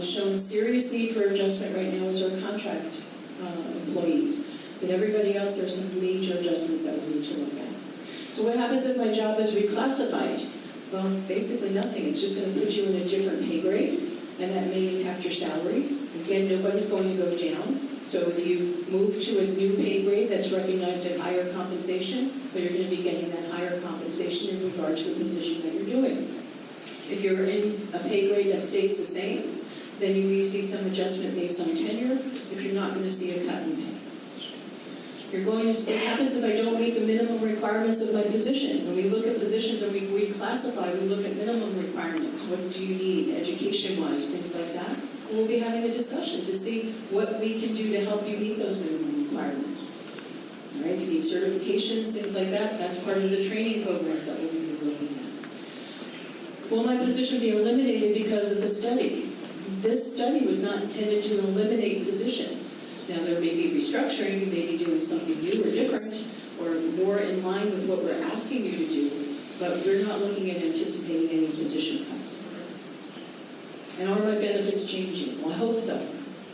B: shown serious need for adjustment right now is our contract employees. But everybody else, there's some major adjustments that we need to look at. So what happens if my job is reclassified? Well, basically nothing. It's just going to put you in a different pay grade, and that may impact your salary. Again, nobody's going to go down. So if you move to a new pay grade that's recognized at higher compensation, but you're going to be getting that higher compensation in regard to the position that you're doing. If you're in a pay grade that stays the same, then you may see some adjustment based on tenure, if you're not going to see a cut in pay. What happens if I don't meet the minimum requirements of my position? When we look at positions and we reclassify, we look at minimum requirements. What do you need, education-wise, things like that? And we'll be having a discussion to see what we can do to help you meet those minimum requirements. All right, if you need certifications, things like that, that's part of the training programs that we'll be looking at. Will my position be eliminated because of the study? This study was not intended to eliminate positions. Now, there may be restructuring, you may be doing something new or different, or more in line with what we're asking you to do, but we're not looking at anticipating any position cuts. And are my benefits changing? Well, I hope so.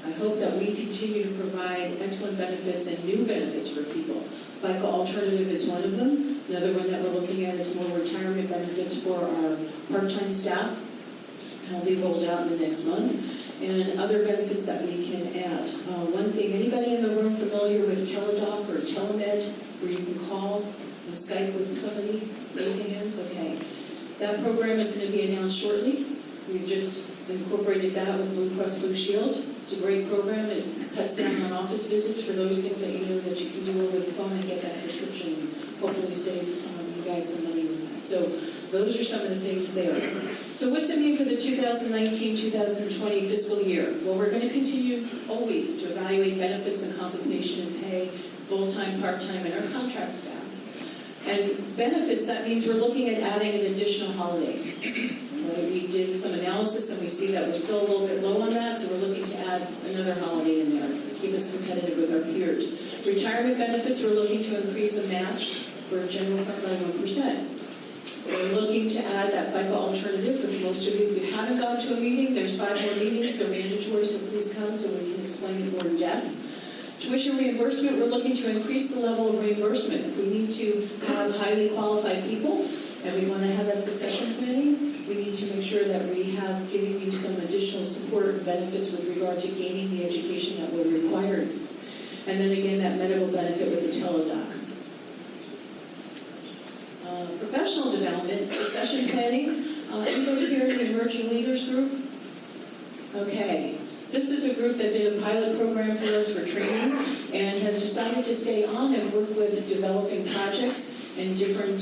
B: I hope that we continue to provide excellent benefits and new benefits for people. FICA Alternative is one of them. Another one that we're looking at is more retirement benefits for our part-time staff. And will be rolled out in the next month. And other benefits that we can add. One thing, anybody in the room familiar with Teladoc or Telemed, where you can call and Skype with somebody? Raising hands? Okay. That program is going to be announced shortly. We've just incorporated that with Blue Cross Blue Shield. It's a great program. It cuts down on office visits for those things that you know that you can do over the phone and get that prescription and hopefully save you guys some money with that. So those are some of the things there. So what's it mean for the 2019-2020 fiscal year? Well, we're going to continue always to evaluate benefits and compensation and pay, full-time, part-time, and our contract staff. And benefits, that means we're looking at adding an additional holiday. We did some analysis and we see that we're still a little bit low on that, so we're looking to add another holiday in there to keep us competitive with our peers. Retirement benefits, we're looking to increase the match for general fund by 1%. We're looking to add that FICA alternative for most of you. If you haven't gone to a meeting, there's 5 more meetings. They're mandatory, so please come so we can explain it more in depth. Tuition reimbursement, we're looking to increase the level of reimbursement. If we need to have highly qualified people and we want to have that succession planning, we need to make sure that we have given you some additional support and benefits with regard to gaining the education that we're required. And then again, that medical benefit with the Teladoc. Professional development, succession planning. Anybody here in the Emerging Leaders Group? Okay. This is a group that did a pilot program for us for training and has decided to stay on and work with developing projects and different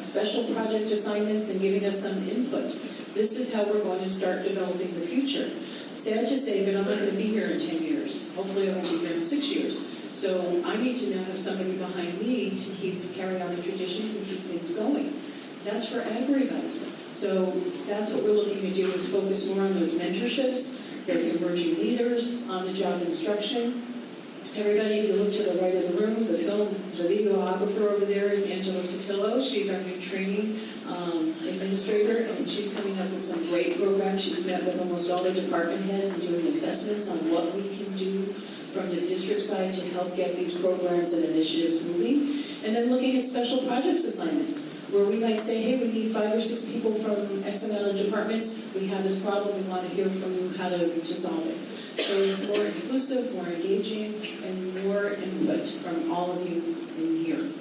B: special project assignments and giving us some input. This is how we're going to start developing the future. Sad to say, but I'm not going to be here in 10 years. Hopefully I won't be here in 6 years. So I need to now have somebody behind me to carry on the traditions and keep things going. That's for everybody. So that's what we're looking to do, is focus more on those mentorships, those emerging leaders, on-the-job instruction. Everybody, if you look to the right of the room, the videographer over there is Angela Patillo. She's our new training administrator, and she's coming up with some great programs. She's met with almost all the department heads and doing assessments on what we can do from the district side to help get these programs and initiatives moving. And then looking at special projects assignments, where we might say, hey, we need 5 or 6 people from X amount of departments. We have this problem. We want to hear from you how to solve it. So it's more inclusive, more engaging, and more input from all of you in here.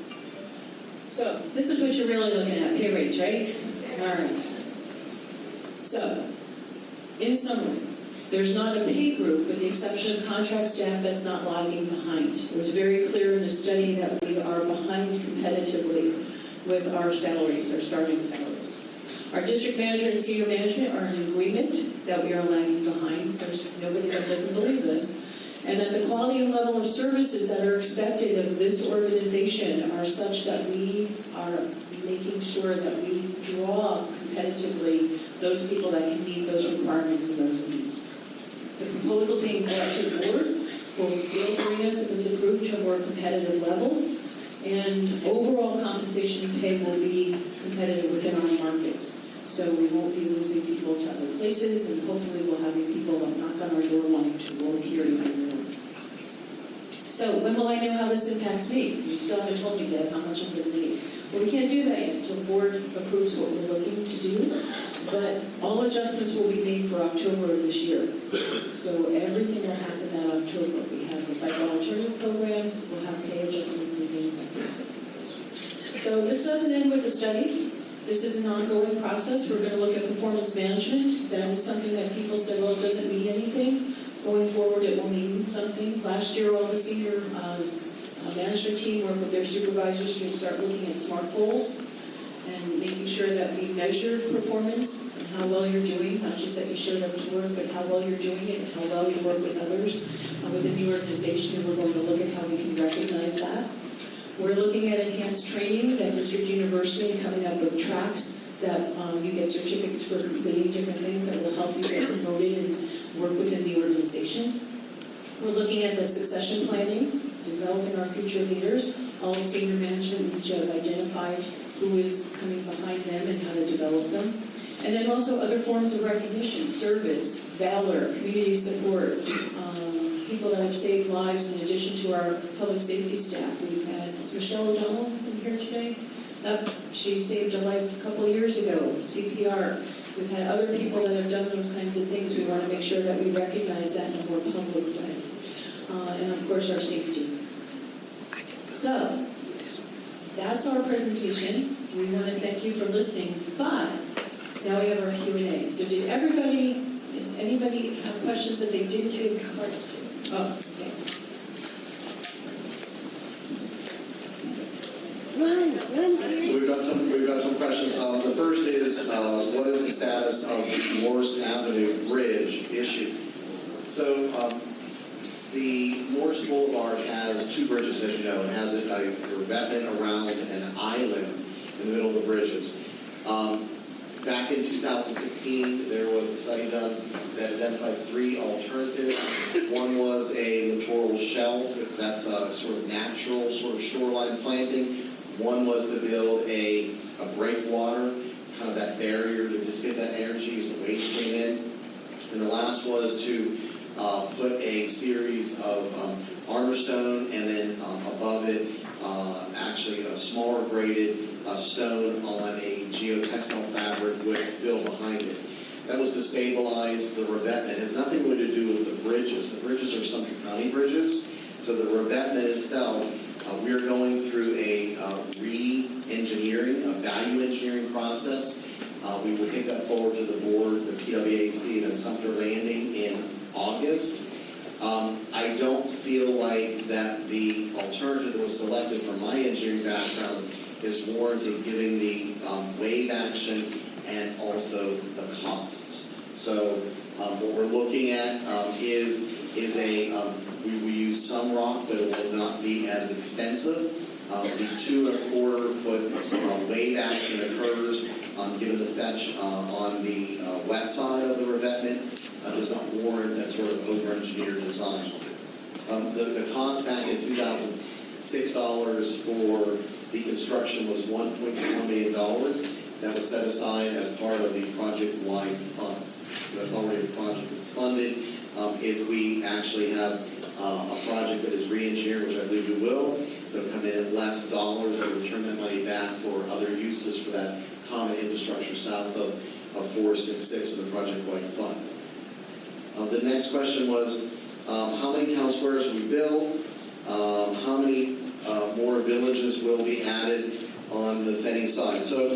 B: So this is what you're really looking at, pay rates, right? All right. So, in summary, there's not a pay group, with the exception of contract staff, that's not lagging behind. It was very clear in the study that we are behind competitively with our salaries, our starting salaries. Our district manager and senior management are in agreement that we are lagging behind. There's nobody that doesn't believe this. And that the quality and level of services that are expected of this organization are such that we are making sure that we draw competitively those people that can meet those requirements and those needs. The proposal being brought to the board will bring us, if it's approved, to a more competitive level. And overall compensation and pay will be competitive within our markets. So we won't be losing people to other places, and hopefully we'll have people that knock on our door wanting to work here in Monroe. So when will I know how this impacts me? You still haven't told me, Deb, how much I'm going to need. Well, we can't do that yet until the board approves what we're looking to do. But all adjustments will be made for October of this year. So everything will happen that October. We have the Vital Alternative Program, we'll have pay adjustments and things like that. So this doesn't end with the study. This is an ongoing process. We're going to look at performance management. That is something that people say, well, it doesn't mean anything. Going forward, it will mean something. Last year, all the senior management team worked with their supervisors to start looking at SMART goals and making sure that we measure performance and how well you're doing, not just that you showed up to work, but how well you're doing it and how well you work with others within the organization. And we're going to look at how we can recognize that. We're looking at enhanced training at District University and coming up with tracks that you get certificates for completing different things that will help you get promoted and work within the organization. We're looking at the succession planning, developing our future leaders. All senior management needs to have identified who is coming behind them and how to develop them. And then also other forms of recognition, service, valor, community support, people that have saved lives in addition to our public safety staff. We've had, is Michelle O'Donnell in here today? She saved a life a couple of years ago, CPR. We've had other people that have done those kinds of things. We want to make sure that we recognize that in a more public way. And of course, our safety. So, that's our presentation. We want to thank you for listening, but now we have our Q&A. So did anybody have questions that they didn't give cards to? Oh, okay.
A: So we've got some questions. The first is, what is the status of the Morris Avenue Bridge issue? So the Morris Boulevard has two bridges, as you know. It has a revetment around an island in the middle of the bridges. Back in 2016, there was a study done that identified three alternatives. One was a littoral shelf, that's a sort of natural sort of shoreline planting. One was to build a breakwater, kind of that barrier to just get that energy as the waves came in. And the last was to put a series of armor stone and then above it, actually a smaller graded stone on a geotextile fabric with fill behind it. That was to stabilize the revetment. It has nothing really to do with the bridges. The bridges are Sumter County bridges. So the revetment itself, we are going through a re-engineering, a value engineering process. We will take that forward to the board, the PWAC, and then Sumter Landing in August. I don't feel like that the alternative that was selected from my engineering background is warranted given the wave action and also the costs. So what we're looking at is a, we use some rock, but it will not be as extensive. The 2¼ foot wave action occurs given the fetch on the west side of the revetment does not warrant that sort of over-engineered design. The cost back in $2,006 for the construction was $1.4 million. That was set aside as part of the project-wide fund. So that's already a project that's funded. If we actually have a project that is re-engineered, which I believe we will, it'll come in at less dollars, or return that money back for other uses for that common infrastructure south of 466 of the project-wide fund. The next question was, how many town squares will we build? How many more villages will be added on the Fenning side? So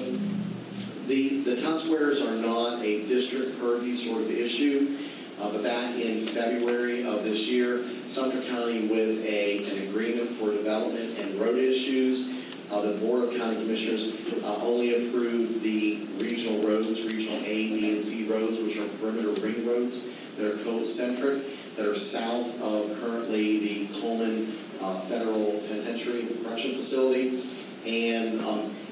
A: the town squares are not a district purview sort of issue. But back in February of this year, Sumter County, with an agreement for development and road issues, the Board of County Commissioners only approved the regional roads, regional A, B, and C roads, which are perimeter ring roads that are code-centric, that are south of currently the Coleman Federal Penitentiary Correction Facility. And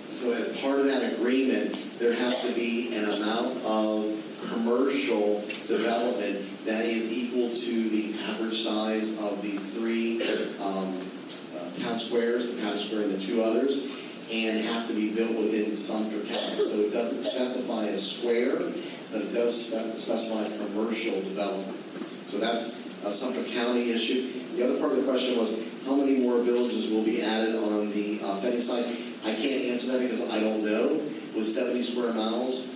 A: so as part of that agreement, there has to be an amount of commercial development that is equal to the average size of the three town squares, the town square and the two others. and have to be built within Sumter County. So it doesn't specify a square, but it does specify commercial development. So that's a Sumter County issue. The other part of the question was, how many more villages will be added on the Fenny site? I can't answer that because I don't know. With 70 square miles,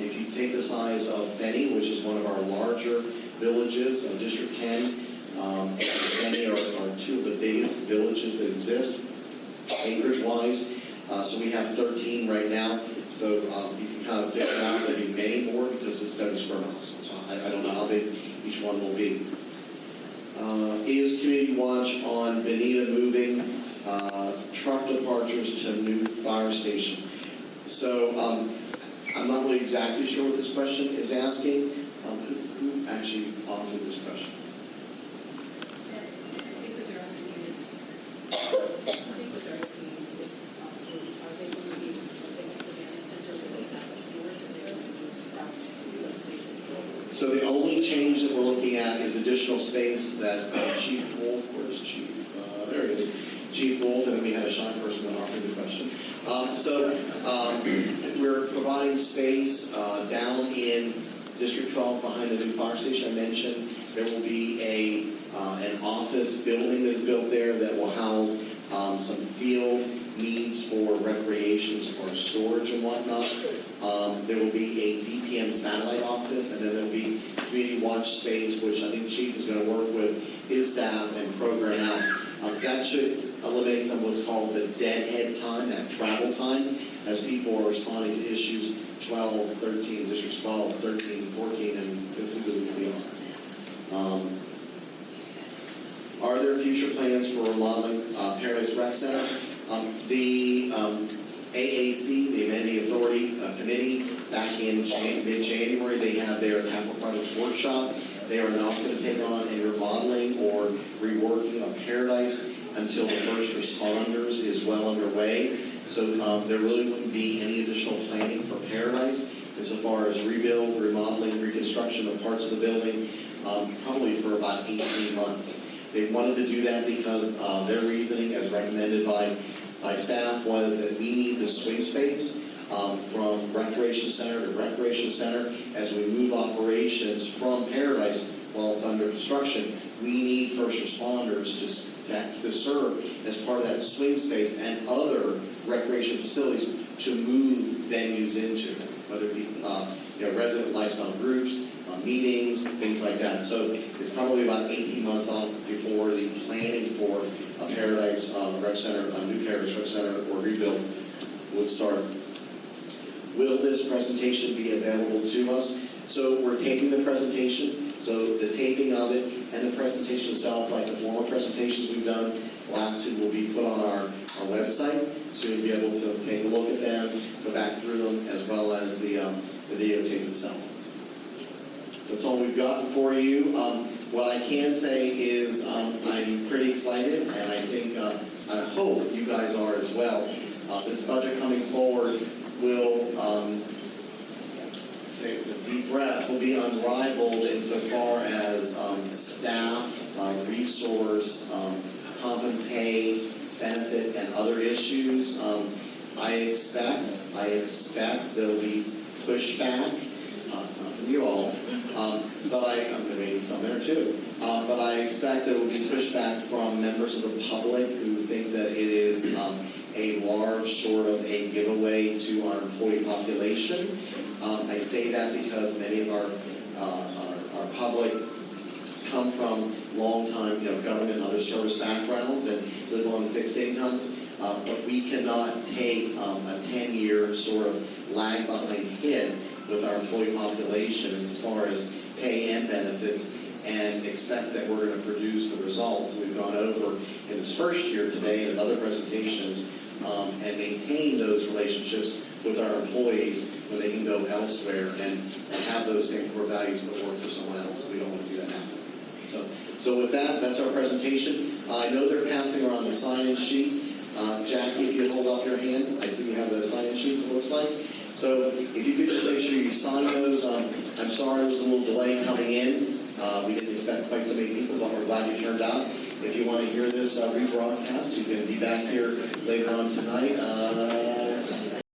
A: if you take the size of Fenny, which is one of our larger villages, District 10, and Fenny are two of the biggest villages that exist, acreage-wise. So we have 13 right now. So you can kind of figure out there'll be many more because it's 70 square miles. So I don't know how big each one will be. Is Community Watch on Benita moving truck departures to new fire station? So I'm not really exactly sure what this question is asking. Who actually offered this question? So the only change that we're looking at is additional space that Chief Wolf, where's Chief? There he is. Chief Wolf, and then we had a shy person that offered the question. We're providing space down in District 12 behind the new fire station I mentioned. There will be an office building that is built there that will house some field needs for recreation, for storage and whatnot. There will be a DPM satellite office, and then there will be community watch space, which I think Chief is going to work with his staff and program out. That should eliminate some of what's called the deadhead time, that travel time, as people are responding to issues 12, 13, districts 12, 13, 14, and consistently beyond. Are there future plans for remodeling Paradise Rec Center? The AAC, the Amenity Authority Committee, back in mid-January, they had their capital projects workshop. They are not going to take on a remodeling or reworking of Paradise until the first responders is well underway. So there really wouldn't be any additional planning for Paradise insofar as rebuild, remodeling, reconstruction of parts of the building, probably for about 18 months. They wanted to do that because their reasoning, as recommended by staff, was that we need the swing space from recreation center to recreation center. As we move operations from Paradise while it's under construction, we need first responders to serve as part of that swing space and other recreation facilities to move venues into, whether it be resident lifestyle groups, meetings, things like that. So it's probably about 18 months off before the planning for a Paradise Rec Center, a new Paradise Rec Center or rebuild would start. Will this presentation be available to us? So we're taping the presentation. So the taping of it and the presentation itself, like the former presentations we've done, the last two will be put on our website. So you'll be able to take a look at them, go back through them, as well as the videotape itself. So that's all we've got for you. What I can say is I'm pretty excited, and I think, I hope you guys are as well. This budget coming forward will, say the deep breath, will be unrivaled insofar as staff, resource, comp and pay, benefit, and other issues. I expect there'll be pushback, not from you all, but maybe some there too. But I expect there will be pushback from members of the public who think that it is a large sort of a giveaway to our employee population. I say that because many of our public come from long-time government and other service backgrounds and live on fixed incomes. But we cannot take a 10-year sort of lag behind hit with our employee population as far as pay and benefits and expect that we're going to produce the results we've gone over in this first year today and in other presentations and maintain those relationships with our employees when they can go elsewhere and have those same core values but work for someone else. We don't want to see that happen. So with that, that's our presentation. I know they're passing around the sign-in sheet. Jackie, if you hold up your hand, I see you have the sign-in sheets, it looks like. So if you could just make sure you sign those. I'm sorry there was a little delay coming in. We didn't expect quite so many people, but we're glad you turned out. if you want to hear this rebroadcast, you can be back here later on tonight.